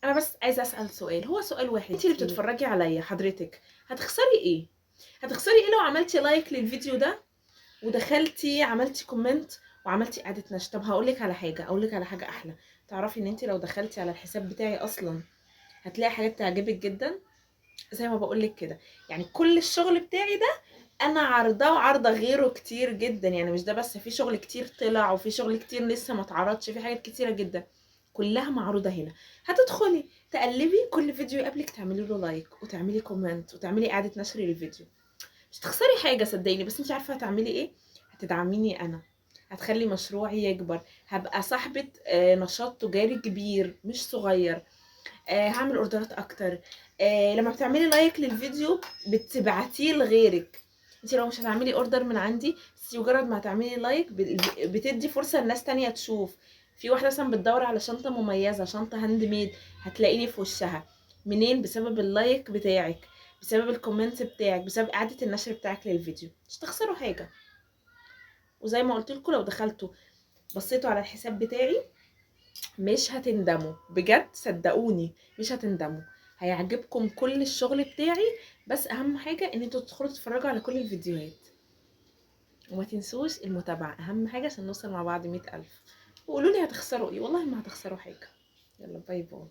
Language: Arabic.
انا بس عايزه اسال سؤال، هو سؤال واحد، انت اللي بتتفرجي عليا حضرتك هتخسري ايه؟ هتخسري ايه لو عملتي لايك للفيديو ده ودخلتي عملتي كومنت وعملتي اعاده نشر؟ طب هقول لك على حاجه احلى. تعرفي ان انت لو دخلتي على الحساب بتاعي اصلا هتلاقي حاجات تعجبك جدا. زي ما بقول لك كده، يعني كل الشغل بتاعي ده انا عارضاه وعارضه غيره كتير جدا، يعني مش ده بس، في شغل كتير طلع وفي شغل كتير لسه ما اتعرضش، في حاجات كتيره جدا كلها معروضه هنا. هتدخلي تقلبي كل فيديو يقابلك تعملي له لايك وتعملي كومنت وتعملي اعاده نشر للفيديو. مش تخسري حاجه صدقيني، بس انت عارفه هتعملي ايه؟ هتدعميني انا، هتخلي مشروعي يكبر، هبقى صاحبة نشاط تجاري كبير مش صغير. هعمل اوردرات اكتر. لما بتعملي لايك للفيديو بتبعتيه لغيرك. انت لو مش هتعملي اوردر من عندي، بس مجرد ما هتعملي لايك بتدي فرصة لناس تانية تشوف. في واحدة مثلا بتدور على شنطة مميزة، شنطة هاند ميد، هتلاقيني في وشها. منين؟ بسبب اللايك بتاعك، بسبب الكومنت بتاعك، بسبب اعادة النشر بتاعك للفيديو. مش تخسروا حاجة. وزي ما قلت لكم، لو دخلتوا بصيتوا على الحساب بتاعي مش هتندموا، بجد صدقوني مش هتندموا. هيعجبكم كل الشغل بتاعي، بس اهم حاجة ان انتوا تدخلوا تتفرجوا على كل الفيديوهات. وما تنسوش المتابعة اهم حاجة عشان نوصل مع بعض 100,000. وقولوا لي هتخسروا ايه؟ والله ما هتخسروا حاجة. يلا باي باي.